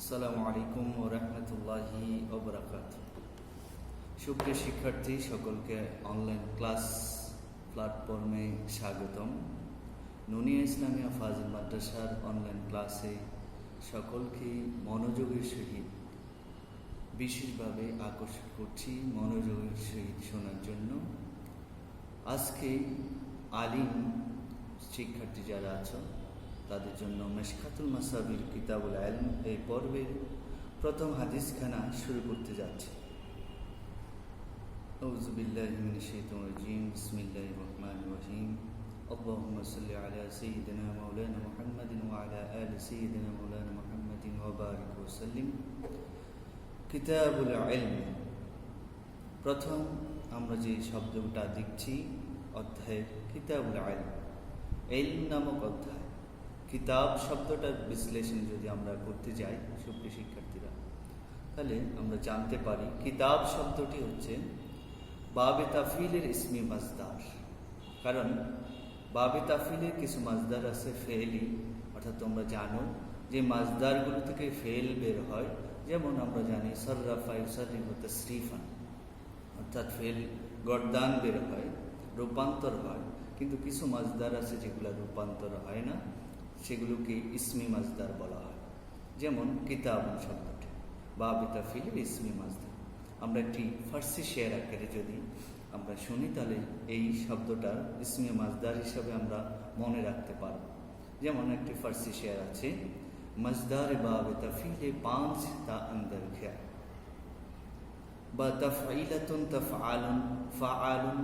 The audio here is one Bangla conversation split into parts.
আসসালামু আলাইকুম ওয়া রাহমাতুল্লাহি ওয়া বারাকাতুহু। সুপ্রিয় শিক্ষার্থী সকলকে অনলাইন ক্লাস প্ল্যাটফর্মে স্বাগতম। নুনিয়া ইসলামিয়া ফাজিল মাদ্রাসার অনলাইন ক্লাসে সকলকে মনোযোগের সহিত বিশেষভাবে আকর্ষণ করছি মনোযোগের সহিত শোনার জন্য। আজকে আলিম শিক্ষার্থী যারা আছো তাদের জন্য মিশকাতুল মাসাবির কিতাবুল ইলম এই পর্বের প্রথম হাদিসখানা শুরু করতে যাচ্ছে। আউযু বিল্লাহি মিনাশ শাইতানির রাজীম। বিসমিল্লাহির রহমানির রহিম। আল্লাহুম্মা সাল্লি আলা সাইয়্যিদিনা মাওলানা মুহাম্মাদিন ওয়া আলা আলি সাইয়্যিদিনা মাওলানা মুহাম্মাদিন ওয়া বারিক ওয়া সাল্লিম। কিতাবুল ইলম, প্রথম আমরা যে শব্দটা দেখছি অধ্যায়ের কিতাবুল ইলম, ইলম নামক অধ্যায়। কিতাব শব্দটার বিশ্লেষণ যদি আমরা করতে যাই সুপ্রিয় শিক্ষার্থীরা, তাহলে আমরা জানতে পারি কিতাব শব্দটি হচ্ছে বাবে তাফিলের ইসমি মাজদার। কারণ বাবে তাফিলের কিছু মাজদার আছে ফেলি, অর্থাৎ তোমরা জানো যে মাজদারগুলো থেকে ফেল বের হয়। যেমন আমরা জানি সররাফা ইউসারিফু তাসরিফান, অর্থাৎ ফেল গর্দান বের হয়, রূপান্তর হয়। কিন্তু কিছু মাজদার আছে যেগুলো রূপান্তর হয় না, সেগুলোকে ইসমি মাজদার বলা হয়। যেমন কিতাব শব্দটি বাবে তাফিলের ইসমি মাজদার। আমরা একটি ফার্সি শেয়ার আকারে যদি আমরা শুনি তাহলে এই শব্দটার ইসমি মাজদার হিসাবে আমরা মনে রাখতে পারব। যেমন একটি ফার্সি শেয়ার আছে, মাজদার বাবে তাফিলে পাঁচ তা আন্দর খেয়া বা তাফঈলাতুন তাফআলুন ফাআলুন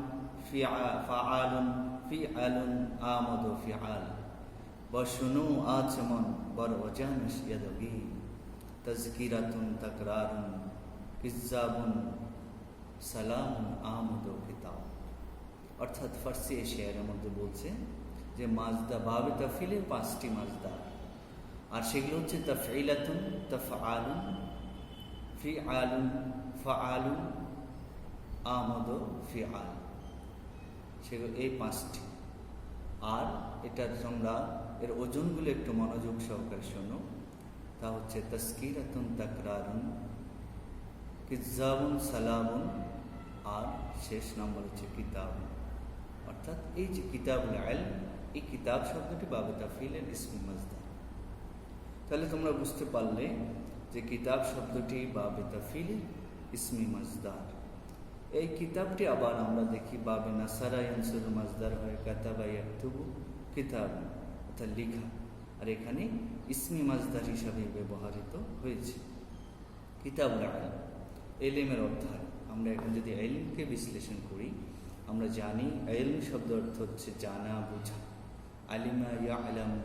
ফাআলুন ফিআলুন আমাদু ফিআল বশুনু আচমন বর ওজানশ ইয়াদগি তাজকিরাতুন তাকরারুন কিজ্জাবুন সালামুন আমদু কিতাব। অর্থাৎ ফার্সি শেয়ারের মধ্যে বলছে যে মাজদা বাবে তাফিলের পাঁচটি মাজদা, আর সেগুলো হচ্ছে তাফঈলাতুন তাফআলুন ফিআলুন ফাআলুন আমদু ফিআল, সেগুলো এই পাঁচটি। আর এটার তোমরা এর ওজনগুলো একটু মনোযোগ সহকারে শোনো। তা হচ্ছে তাজকিরাতুন তাকরারুন, কিজ্জাবুন সালামুন, আর শেষ নম্বর হচ্ছে কিতাব। অর্থাৎ এই যে কিতাবুল ইলম, এই কিতাব শব্দটি বাবে তাফিলের ইসমি মাজদার। তাহলে তোমরা বুঝতে পারলে যে কিতাব শব্দটি বাবে তাফিলের ইসমি মাজদার। এই কিতাবটি আবার আমরা দেখি বাবে নাসারা ইয়ানসুরু মাজদার হয় কাতাবা ইয়াকতুবু কিতাব, অর্থাৎ লেখা। আর এখানে ইসমি মাজদার হিসাবে ব্যবহৃত হয়েছে। কিতাবুল ইলম ইলমের অধ্যায়। আমরা এখন যদি ইলমকে বিশ্লেষণ করি, আমরা জানি ইলম শব্দ অর্থ হচ্ছে জানা বোঝা। আলিমা ইয়ালামু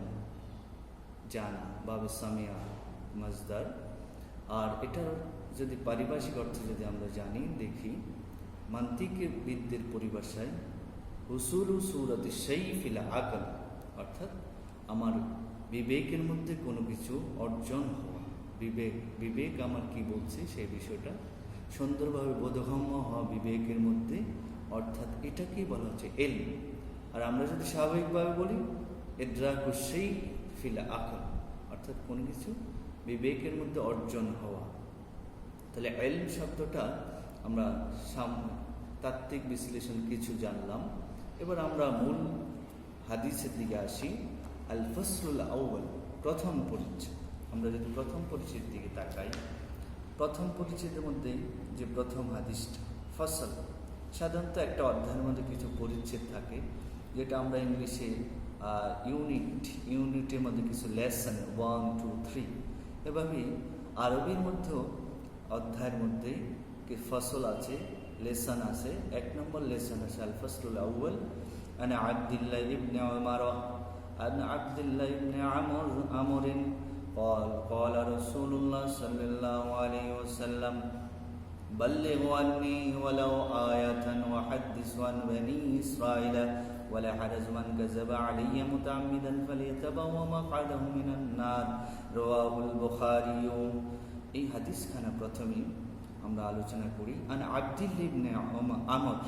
জানা, বাবে সামিয়া মাজদার। আর এটার যদি পারিভাষিক অর্থ যদি আমরা জানি দেখি, মান্তিকের বিদদের পরিভাষায় হুসুলু সূরাতি শাইফিল আকল, অর্থাৎ আমার বিবেকের মধ্যে কোনো কিছু অর্জন হওয়া। বিবেক আমার কি বলছে সেই বিষয়টা সুন্দরভাবে বোধগম্য হওয়া বিবেকের মধ্যে, অর্থাৎ এটাকেই বলা হচ্ছে ইলম। আর আমরা যদি স্বাভাবিকভাবে বলি ইদরাকু শাইফিল আকল, অর্থাৎ কোনো কিছু বিবেকের মধ্যে অর্জন হওয়া। তাহলে ইলম শব্দটা আমরা তাত্ত্বিক বিশ্লেষণ কিছু জানলাম। এবার আমরা মূল হাদিসের দিকে আসি। আল ফসলুল আউয়াল, প্রথম পরিচ্ছেদ। আমরা যদি প্রথম পরিচ্ছেদের দিকে তাকাই, প্রথম পরিচ্ছেদের মধ্যে যে প্রথম হাদিসটা ফসল, সাধারণত একটা অধ্যায়ের মধ্যে কিছু পরিচ্ছেদ থাকে, যেটা আমরা ইংলিশে ইউনিটের মধ্যে কিছু লেসন 1, 2, 3 এভাবেই আরবির মধ্যেও অধ্যায়ের মধ্যে ফসল আছে, লেসন আছে। এক নম্বর লেসন আছে আল ফসলুল আউয়াল আন আব্দুল্লাহ ইবনে উমর আন আব্দুল্লাহ ইবনে আমর قال قال رسول الله صلى الله عليه وسلم بلغوا عني ولو آية وحدثوا عن بني إسرائيل ولا حرج من كذب علي متعمدا فليتبوأ مقعده من النار رواه البخاري। এই হাদিসখানা প্রথমে আমরা আলোচনা করি। আন আব্দুল্লাহ ইবনে আমর,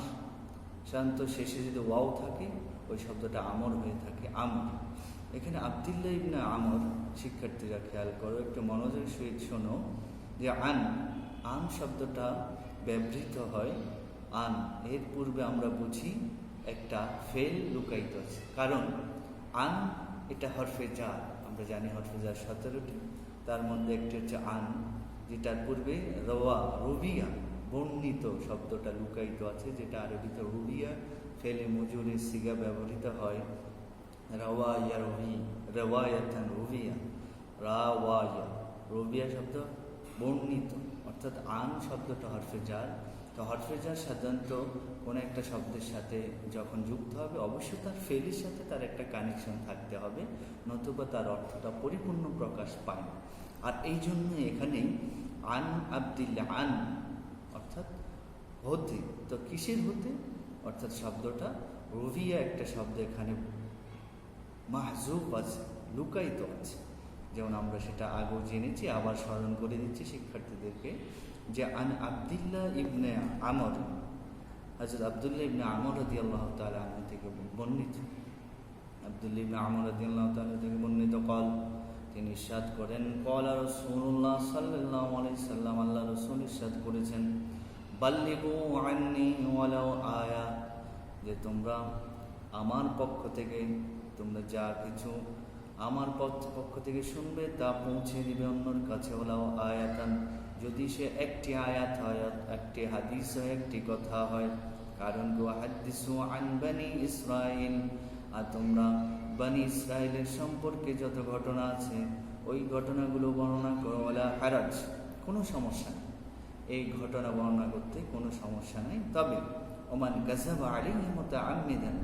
সাধারণত শেষে যদি ওয়াও থাকে ওই শব্দটা আমর হয়ে থাকে। আমর এখানে আব্দুল্লাহ ইবনে আমর, শিক্ষার্থীরা খেয়াল করো, একটু মনোযোগের সহিত শোনো যে আন শব্দটা ব্যবহৃত হয় আন, এর পূর্বে আমরা বুঝি একটা ফেল লুকায়িত আছে। কারণ আন এটা হরফে জার, আমরা জানি হরফে জার 17টি, তার মধ্যে একটি হচ্ছে আন, যেটার পূর্বে রবিয়া বর্ণিত শব্দটা লুকায়িত আছে, যেটা আরবিতে রুবিয়া ফেলে মজুরের সিগা ব্যবহৃত হয়। রওয়ায়াতান রুবিয়া, রবিয়া শব্দ বর্ণিত, অর্থাৎ আন শব্দটা হরফে জার। তো হরফে জার সাধারণত কোনো একটা শব্দের সাথে যখন যুক্ত হবে অবশ্যই তার ফেলের সাথে তার একটা কানেকশন থাকতে হবে, নতুবা তার অর্থটা পরিপূর্ণ প্রকাশ পায় না। আর এই জন্য এখানে আন আব্দুল্লাহ, আন অর্থাৎ হতে, তো কিসের হতে, অর্থাৎ শব্দটা রুবিয়া একটা শব্দ এখানে মাহজুব আছে, লুকায়িত আছে। যেমন আমরা সেটা আগেও জেনেছি, আবার স্মরণ করে দিচ্ছি শিক্ষার্থীদেরকে, যে আন আব্দুল্লাহ ইবনে আমর, হযরত আব্দুল্লাহ ইবনে আমর রাদিয়াল্লাহু তাআলা আনহু থেকে বর্ণিত, আব্দুল্লাহ ইবনে আমর রাদিয়াল্লাহু তাআলা থেকে বর্ণিত কল, তিনি ইরশাদ করেন, ক্বালা রাসূলুল্লাহ সাল্লাল্লাহু আলাইহি সাল্লাম, আল্লাহ রাসূল ইরশাদ করেছেন, বাল্লিগু আন্নী ওয়ালাউ আয়া, যে তোমরা আমার পক্ষ থেকে তোমরা যা কিছু আমার পক্ষ থেকে শুনবে তা পৌঁছে দিবে অন্যর কাছে। ওলাও আয়াতান, যদি সে একটি আয়াত হয়, একটি হাদিস হয়, একটি কথা হয়। কারণ হাদিসু আন বানি ইসরাইল, আর তোমরা বানি ইসরাইলের সম্পর্কে যত ঘটনা আছে ওই ঘটনাগুলো বর্ণনা করো। ওলা হারাজ, কোনো সমস্যা নেই, এই ঘটনা বর্ণনা করতে কোনো সমস্যা নেই। তবে ওমান গাযাবা আলাইহি মুতাআম্মিদান,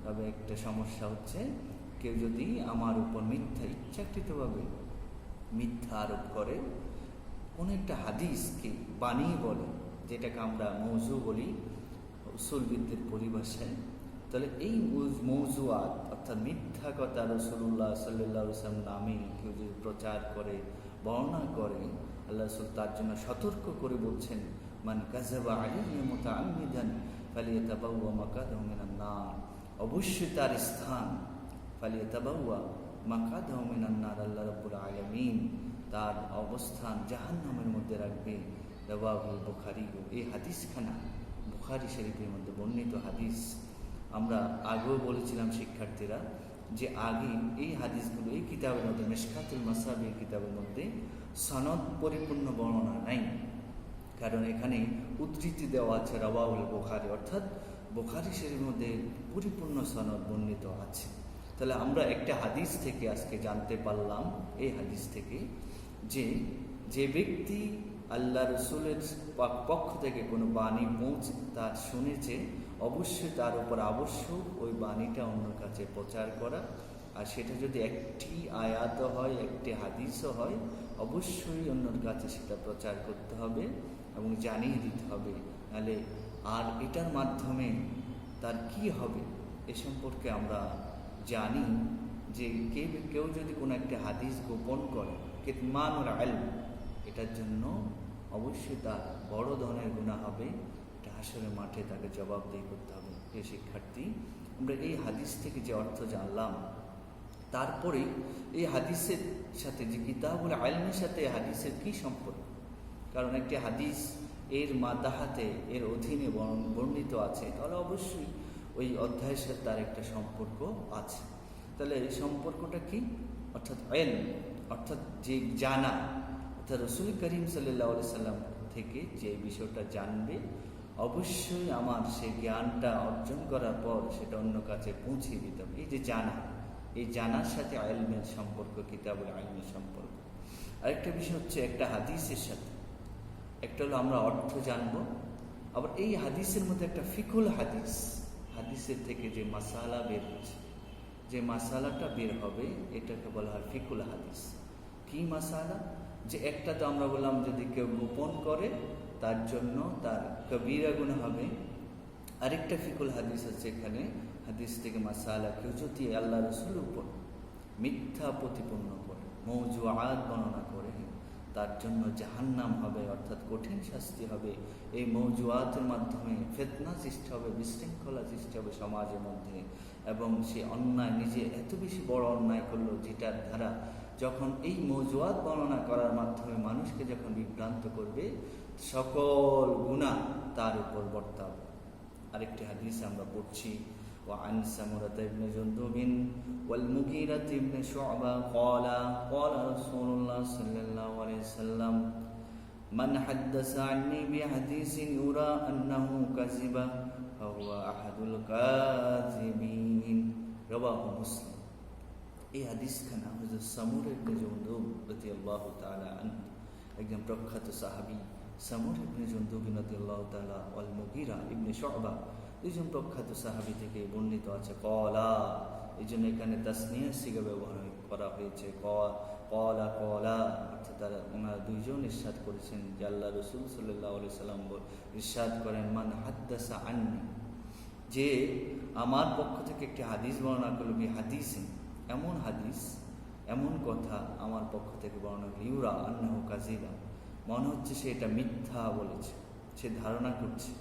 তবে একটা সমস্যা হচ্ছে কেউ যদি আমার উপর মিথ্যা, ইচ্ছাকৃতভাবে মিথ্যা আরোপ করে, কোনো একটা হাদিসকে বানিয়ে বলে, যেটাকে আমরা মৌজু বলি উসুলবিদদের পরিভাষায়, তাহলে এই মৌজুয়াত অর্থাৎ মিথ্যা কথা রাসূলুল্লাহ সাল্লাল্লাহু আলাইহি ওয়াসাল্লাম নামে কেউ যদি প্রচার করে, বর্ণনা করে, আল্লাহ রাসূল তার জন্য সতর্ক করে বলছেন, মান কাযাবা আলাইহি মুতাআম্মিদান ফালিয়াতাবাওয়া মাকাদাহু মিনান নার, অবশ্যই তার স্থান, ফালিয়াতাবাওয়া মাকাদাহু মিনান নার, আল্লাহ রাব্বুল আলামিন তার অবস্থান জাহান্নামের মধ্যে রাখবে। রাওয়াহুল বুখারী, এই হাদিসখানা বুখারী শরীফের মধ্যে বর্ণিত হাদিস। আমরা আগেও বলেছিলাম শিক্ষার্থীরা যে আগে এই হাদিসগুলো এই কিতাবের মধ্যে, মিশকাতুল মাসাবিহ কিতাবের মধ্যে সনদ পরিপূর্ণ বর্ণনা নাই, কারণ এখানে উদ্ধৃতি দেওয়া আছে রাওয়াহুল বুখারী, অর্থাৎ বুখারী শরীফের মধ্যে পরিপূর্ণ সনদ বর্ণিত আছে। তাহলে আমরা একটা হাদিস থেকে আজকে জানতে পারলাম, এই হাদিস থেকে, যে ব্যক্তি আল্লাহ রসুলের পক্ষ থেকে কোনো বাণী তার শুনেছে, অবশ্যই তার উপর আবশ্যক ওই বাণীটা অন্যর কাছে প্রচার করা। আর সেটা যদি একটি আয়াত হয়, একটি হাদিসও হয়, অবশ্যই অন্যর কাছে সেটা প্রচার করতে হবে এবং জানিয়ে দিতে হবে। নাহলে আর এটার মাধ্যমে তার কি হবে এ সম্পর্কে আমরা জানি যে কেউ যদি কোনো একটা হাদিস গোপন করে, কিতমানুল ইলম, এটার জন্য অবশ্যই তার বড় ধরনের গুনাহ হবে, এটা হাসরের মাঠে তাকে জবাবদিহি করতে হবে। এই শিক্ষার্থী, আমরা এই হাদিস থেকে যে অর্থ জানলাম, তারপরে এই হাদিসের সাথে যে কিতাবুল ইলমের সাথে হাদিসের কি সম্পর্ক? কারণ একটি হাদিস এর মাদাহাতে, এর অধীনে বর্ণিত আছে, তাহলে অবশ্যই ওই অধ্যায়ের সাথে তার একটা সম্পর্ক আছে। তাহলে এই সম্পর্কটা কি? অর্থাৎ ইলম, অর্থাৎ যে জানা, অর্থাৎ রাসূল করিম সাল্লাল্লাহু আলাইহি সাল্লাম থেকে যে বিষয়টা জানবে, অবশ্যই আমার সেই জ্ঞানটা অর্জন করার পর সেটা অন্য কাছে পৌঁছে দিতে হবে। এই যে জানা, এই জানার সাথে ইলমের সম্পর্ক, কিতাবুল ইলমের সম্পর্ক। আরেকটা বিষয় হচ্ছে একটা হাদিসের সাথে, একটা হলো আমরা অর্থ জানবো, আবার এই হাদিসের মধ্যে একটা ফিকুল হাদিস, হাদিসের থেকে যে মাসালা বের হচ্ছে, যে মাসালাটা বের হবে এটাকে বলা হয় ফিকুল হাদিস। কি মাসালা? যে একটা তো আমরা বললাম যদি কেউ গোপন করে তার জন্য তার কবিরা গুনাহ হবে। আরেকটা ফিকুল হাদিস আছে এখানে, হাদিস থেকে মাসালা, কেউ যদি আল্লাহ রসুলের উপর মিথ্যা প্রতিপন্ন করে, মৌজুআত বর্ণনা করে, তার জন্য জাহান্নাম হবে, অর্থাৎ কঠিন শাস্তি হবে। এই মওজুয়াতের মাধ্যমে ফিতনা সৃষ্টি হবে, বিশৃঙ্খলা সৃষ্টি হবে সমাজের মধ্যে, এবং সে অন্যায় নিজে এত বেশি বড় অন্যায় করলো যেটার দ্বারা যখন এই মওজুয়াত বর্ণনা করার মাধ্যমে মানুষকে যখন বিভ্রান্ত করবে, সকল গুনাহ তার উপর বর্তাবে। আরেকটি হাদিস আমরা পড়ছি, وعن سمرة بن جندب والمغيرة بن شعبة قال رسول الله صلى الله عليه وسلم من حدث عني بحديث يرى أنه كذب فهو أحد الكاذبين رواه مسلم। এই হাদিসখানা হযরত সামুর ইবনে জুনদুব রাদিয়াল্লাহু তাআলা আনহু, একজন প্রখ্যাত সাহাবী সামুর ইবনে জুনদুব রাদিয়াল্লাহু তাআলা ওয়াল মুগীরা ইবনে শু'বা, দুইজন প্রখ্যাত সাহাবী থেকে বর্ণিত আছে। কলা, এই জন্য এখানে তাসনিয়া সিগা ব্যবহার করা হয়েছে। কলা কলা অর্থাৎ তারা ওনারা দুইজন ইরশাদ করেছেন যে আল্লাহ রাসূল সাল্লাল্লাহু আলাইহি সাল্লাম ইরশাদ করেন, মান হাদ্দাসা আন্নি, যে আমার পক্ষ থেকে একটি হাদিস বর্ণনা করলো, হাদিসিন, এমন হাদিস, এমন কথা আমার পক্ষ থেকে বর্ণনা করল, ইউরা আন্নাহু কাযিবা, মনে হচ্ছে সে এটা মিথ্যা বলেছে, সে ধারণা করছে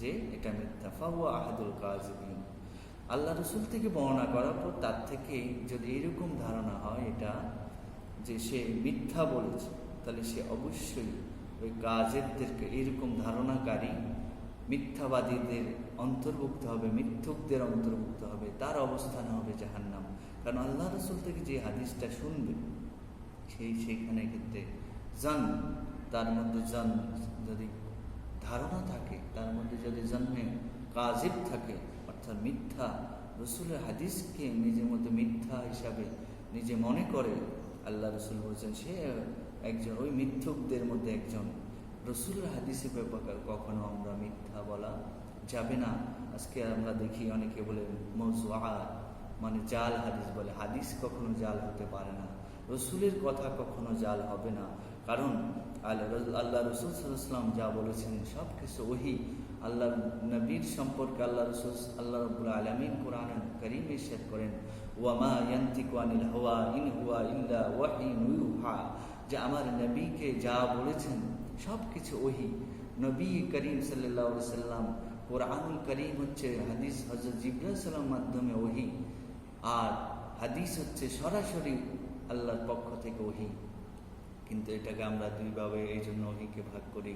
যে এটা মিথ্যা, ফাহুয়া আহাদুল কাযিবিন। আল্লাহ রাসূল থেকে বর্ণনা করার পর তার থেকে যদি এরকম ধারণা হয় এটা যে সে মিথ্যা বলেছে, তাহলে সে অবশ্যই ওই কাযিবদেরকে, এরকম ধারণাকারী মিথ্যাবাদীদের অন্তর্ভুক্ত হবে, মিথ্যুকদের অন্তর্ভুক্ত হবে, তার অবস্থান হবে জাহান্নাম। কারণ আল্লাহ রাসূল থেকে যে হাদিসটা শুনবে সেইখানে ক্ষেত্রে তার মধ্যে যদি ধারণা থাকে, তার মধ্যে যদি জন্মে কাযিব থাকে, অর্থাৎ মিথ্যা, রসুলের হাদিসকে নিজের মধ্যে মিথ্যা হিসাবে নিজে মনে করে, আল্লাহ রসুল বলছেন সে একজন ওই মিথ্যুকদের মধ্যে একজন। রসুলের হাদিসের ব্যাপারে কখনো আমরা মিথ্যা বলা যাবে না। আজকে আমরা দেখি অনেকে বলে মওজুআত, মানে জাল হাদিস বলে। হাদিস কখনো জাল হতে পারে না, রসুলের কথা কখনো জাল হবে না। কারণ আল্লাহ রসুল সাল্লাল্লাহু আলাইহি ওয়াসাল্লাম যা বলেছেন সব কিছু ওহী। আল্লাহ নবীর সম্পর্কে আল্লাহ রাব্বুল আলামিন কোরআনুল কারীমে ইরশাদ করেন, ওয়ামা ইয়ানতিকু আনিল হাওয়া ইন হুয়া ইল্লা ওয়াহয়ুন ইউহা, যে আমার নবীকে যা বলেছেন সব কিছু ওহী। নবী করিম সাল্লাল্লাহু আলাইহি ওয়াসাল্লাম, কোরআনুল কারীম হচ্ছে হাদিস হযরত জিবরাইল আলাইহিস সালামের মাধ্যমে ওহী, আর হাদিস হচ্ছে সরাসরি আল্লাহর পক্ষ থেকে ওহী। কিন্তু এটাকে আমরা দুইভাবে এই জন্য ওহীকে ভাগ করি,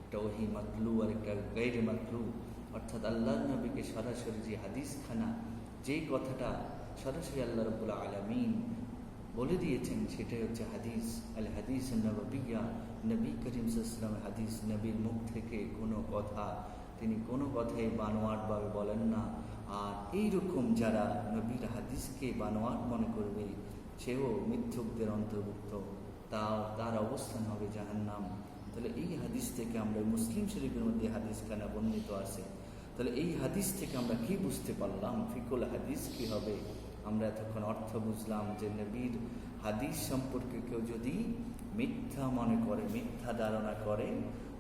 একটা ওহী মাতলু আর একটা গায়রে মাতলু। অর্থাৎ আল্লাহর নবীকে সরাসরি যে হাদিসখানা, যেই কথাটা সরাসরি আল্লাহ রাব্বুল আলামিন বলে দিয়েছেন সেটাই হচ্ছে হাদিস। আল হাদিস নববিয়্যা, নবী করিম সাল্লাল্লাহু আলাইহি ওয়াসাল্লাম হাদিস, নবীর মুখ থেকে কোনো কথা তিনি কোনো কথাই বানোয়াটভাবে বলেন না। আর এইরকম যারা নবীর হাদিসকে বানোয়াট মনে করবে, সেও মিথ্যুকদের অন্তর্ভুক্ত, তার অবস্থান হবে জাহান্নাম। তাহলে এই হাদিস থেকে আমরা, মুসলিম শরীফের মধ্যে হাদিসখানা বর্ণিত আছে, তাহলে এই হাদিস থেকে আমরা কি বুঝতে পারলাম? ফিকুল হাদিস কি হবে? আমরা এতক্ষণ অর্থ বুঝলাম যে নবীর হাদিস সম্পর্কে কেউ যদি মিথ্যা মনে করে, মিথ্যা ধারণা করে,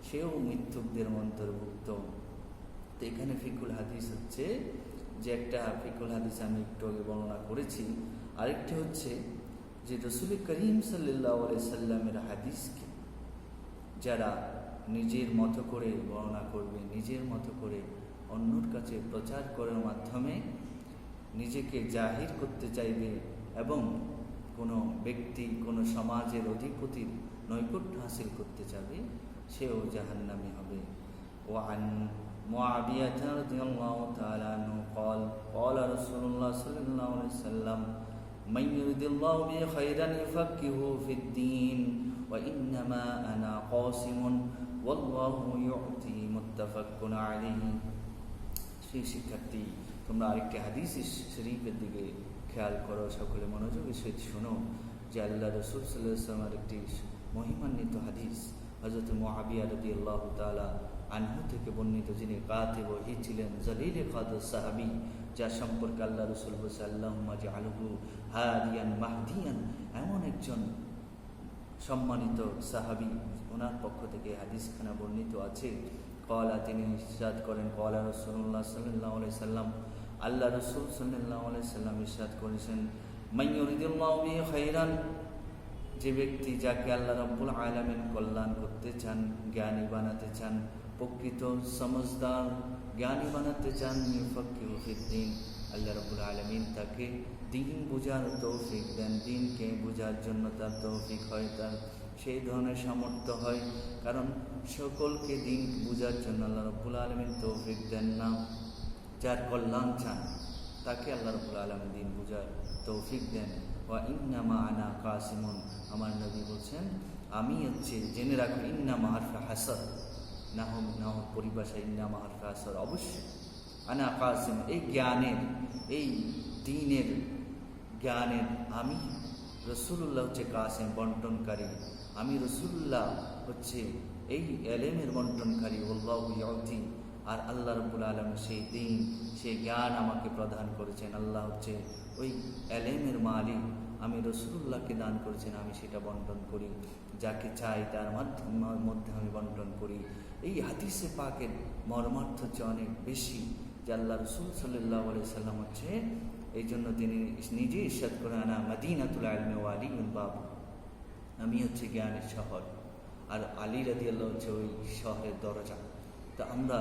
সেও মিথ্যুকদের অন্তর্ভুক্ত। তো এখানে ফিকুল হাদিস হচ্ছে যে একটা ফিকুল হাদিস আমি একটু আগে বর্ণনা করেছি। আরেকটি হচ্ছে যে রসুল করিম সাল্লাল্লাহু আলাইহি সাল্লামের হাদিসকে যারা নিজের মতো করে বর্ণনা করবে, নিজের মতো করে অন্যর কাছে প্রচার করার মাধ্যমে নিজেকে জাহির করতে চাইবে এবং কোনো ব্যক্তি, কোনো সমাজের অধিপতির নৈকট্য হাসিল করতে চাবে, সেও জাহান্নামী হবে। ওয়ান মুআবিয়া রাদিয়াল্লাহু তাআলা আনহু قال قال رسول الله صلى الله عليه وسلم من يرد الله به خيرا يفقهه في الدين وإنما أنا قاسم والله يعطي متفق عليه। সেই শিক্ষার্থী, তোমরা আরেকটি হাদিস শরীফের দিকে খেয়াল করো, সকলে মনোযোগের সহিত শোনো যে আল্লাহ রাসূল সাল্লাল্লাহু আলাইহি ওয়াসাল্লামের একটি মহিমান্বিত হাদিস হযরত মুআবিয়া রাদিয়াল্লাহু তাআলা আনহু থেকে বর্ণিত, যিনি কাতিব ওহী ছিলেন, জলিলে কদর সাহাবী, যার সম্পর্কে আল্লাহ রাসূল বলেছেন আল্লাহুম্মা জাআলহু হাদিয়ান মাহদিয়ান, এমন একজন সম্মানিত সাহাবী, ওনার পক্ষ থেকে হাদিসখানা বর্ণিত আছে। কলা, তিনি ইরশাদ করেন, কলা রাসূলুল্লাহ সাল্লাল্লাহু আলাইহি সাল্লাম, আল্লাহ রাসূল সাল্লাল্লাহু আলাইহি সাল্লাম ইরশাদ করেছেন, মান ইউরিদুল্লাহু বিহি খায়রান, যে ব্যক্তি যাকে আল্লাহ রাব্বুল আলামিন কল্যাণ করতে চান, জ্ঞানী বানাতে চান, প্রকৃত সমজদার জ্ঞানী বানাতে চান, ইউফাক্কিহু ফিদ্দীন, আল্লাহ রাব্বুল আলামিন তাকে দিন বোঝার তৌফিক দেন, দিনকে বোঝার জন্য তার তৌফিক হয়, তার সেই ধরনের সামর্থ্য হয়। কারণ সকলকে দিন বোঝার জন্য আল্লাহ রাব্বুল আলামিন তৌফিক দেন না। যার কল্যাণ চান তাকে আল্লাহ রাব্বুল আলামিন দিন বোঝার তৌফিক দেন। ওয়া ইন্নামা আনা কাসিমুন, আমার নবী বলছেন আমি হচ্ছে, জেনে রাখো, ইন্নামা হারফে হাসর, না হোক পরিভাষা ইন্নামা হারফে হাসর, অবশ্যই আনা কাসিম, এই জ্ঞানের, এই দ্বীনের জ্ঞানের আমি রসুল্লাহ হচ্ছে কাসিম, বন্টনকারী। আমি রসুল্লাহ হচ্ছে এই এলেমের বন্টনকারী। আল্লাহু ইয়াতি, আর আল্লাহ রাব্বুল আলামিন সেই দ্বীন, সেই জ্ঞান আমাকে প্রদান করেছেন। আল্লাহ হচ্ছে ওই এলেমের মালিক, আমি রসুল্লাহকে দান করেছেন, আমি সেটা বন্টন করি, যাকে চাই তার মধ্যে আমি বন্টন করি। এই হাদিসে পাকের মর্মার্থ হচ্ছে অনেক বেশি, যে আল্লাহ রসুল সাল্লাল্লাহু আলাইহি সাল্লাম হচ্ছে, এই জন্য তিনি নিজে ইরশাদ করেন, আনা মাদিনাতুল ইলমি ওয়া আলিউল বাব, আমি হচ্ছে জ্ঞানের শহর, আর আলী রাদিয়াল্লাহু হচ্ছে ওই শহরের দরজা। তো আমরা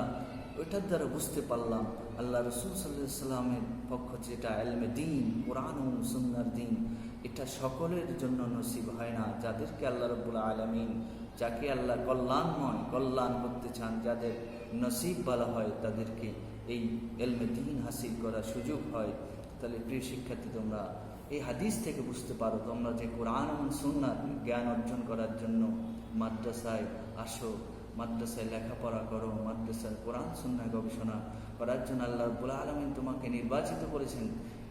ওইটার দ্বারা বুঝতে পারলাম আল্লাহ রসুল সাল্লাল্লাহু আলাইহি সাল্লামের পক্ষ যেটা ইলমে দ্বীন, কোরআন ও সুন্নাহর দ্বীন, এটা সকলের জন্য নসিব হয় না। যাদেরকে আল্লাহ রাব্বুল আলামিন, যাকে আল্লাহ কল্যাণময়, কল্যাণ করতে চান, যাদের নসিব ভালো হয়, তাদেরকে এই ইলমে দ্বীন হাসিল করার সুযোগ হয়। তাহলে প্রিয় শিক্ষার্থী, তোমরা এই হাদিস থেকে বুঝতে পারো তোমরা যে কোরআন এবং সুন্নাহ জ্ঞান অর্জন করার জন্য মাদ্রাসায় আসো, মাদ্রাসায় লেখাপড়া করো, মাদ্রাসায় কোরআন সুন্নাহ গবেষণা করার জন্য আল্লাহ রাব্বুল আলামিন তোমাকে নির্বাচিত করেছেন।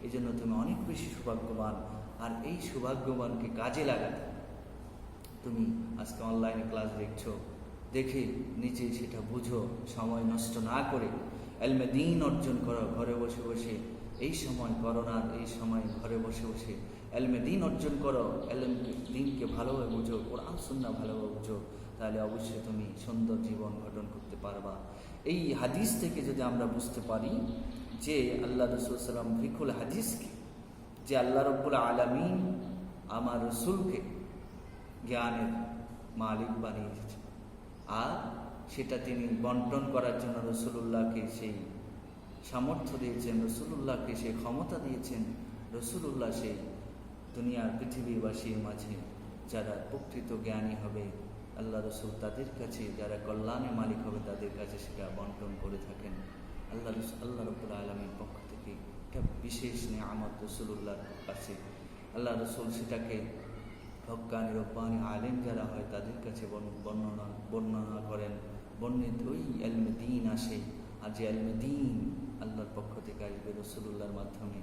এই জন্য তুমি অনেক বেশি সৌভাগ্যবান। আর এই সৌভাগ্যবানকে কাজে লাগাতে, তুমি আজকে অনলাইনে ক্লাস দেখছো, দেখে নিজে সেটা বুঝো, সময় নষ্ট না করে ইলমে দ্বীন অর্জন করো। ঘরে বসে বসে, এই সময় করোনার এই সময় ঘরে বসে বসে ইলমে দ্বীন অর্জন করো, ইলমে দ্বীনকে ভালোভাবে বুঝো, কোরআন সুন্নাহ ভালোভাবে বুঝো, তাহলে অবশ্যই তুমি সুন্দর জীবন গঠন করতে পারবা। এই হাদিস থেকে যদি আমরা বুঝতে পারি যে আল্লাহ রাসূল সাল্লাল্লাহু আলাইহি ওয়াসাল্লাম ফিকুল হাদিসকে, যে আল্লাহ রাব্বুল আলামিন আমার রসুলকে জ্ঞানের মালিক বানিয়ে দিয়েছেন, আর সেটা তিনি বন্টন করার জন্য রসুলুল্লাহকে সেই সামর্থ্য দিয়েছেন, রসুলুল্লাহকে সেই ক্ষমতা দিয়েছেন। রসুলুল্লাহ সেই দুনিয়ার পৃথিবীবাসীর মাঝে যারা প্রকৃত জ্ঞানী হবে, আল্লাহ রসুল তাদের কাছে, যারা কল্যাণের মালিক হবে, তাদের কাছে সেটা বন্টন করে থাকেন। আল্লাহ রাব্বুল আলামিনের পক্ষ থেকে একটা বিশেষ নিয়ামত রসুলুল্লাহর কাছে। আল্লাহ রসুল সেটাকে হক্কানি রব্বানি আলেম যারা হয় তাদের কাছে বর্ণনা করেন, বর্ণিত ওই ইলমে দ্বীন আসে। আর যে ইলমে দ্বীন আল্লাহর পক্ষ থেকে আসবে রসুলুল্লাহর মাধ্যমে,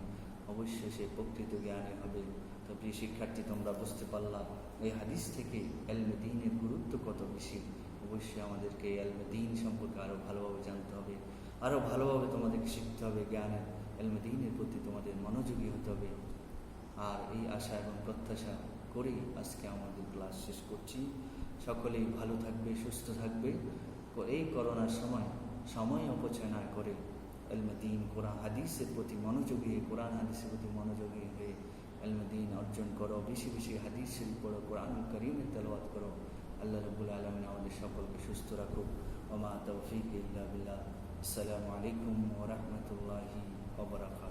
অবশ্যই সে প্রকৃত জ্ঞানী হবে। তো প্রিয় শিক্ষার্থী, তোমরা বুঝতে পারলাম এই হাদিস থেকে ইলমে দ্বীনের গুরুত্ব কত বেশি। অবশ্যই আমাদেরকে ইলমে দ্বীন সম্পর্কে আরও ভালোভাবে জানতে হবে, আরও ভালোভাবে তোমাদেরকে শিখতে হবে, জ্ঞানের ইলমে দ্বীনের প্রতি তোমাদের মনোযোগী হতে হবে। আর এই আশা এবং প্রত্যাশা করেই আজকে আমাদের ক্লাস শেষ করছি। সকলেই ভালো থাকবে, সুস্থ থাকবে। এই করোনার সময় অপচয় না করে ইলমে দ্বীন, কোরআন হাদিসের প্রতি মনোযোগী হয়ে, কোরআন হাদিসের প্রতি মনোযোগী হয়ে ইলমে দ্বীন অর্জন করো। বেশি বেশি হাদিস শরীফ পড়ো, কোরআন কারীমের তেলাওয়াত করো। আল্লাহ রাব্বুল আলামিন আমাদের সকলকে সুস্থ রাখুক। ওয়া মা তাওফীক ইল্লা বিল্লাহ। আসসালামু আলাইকুম ওয়া রাহমাতুল্লাহি ওয়া বারাকাতুহু।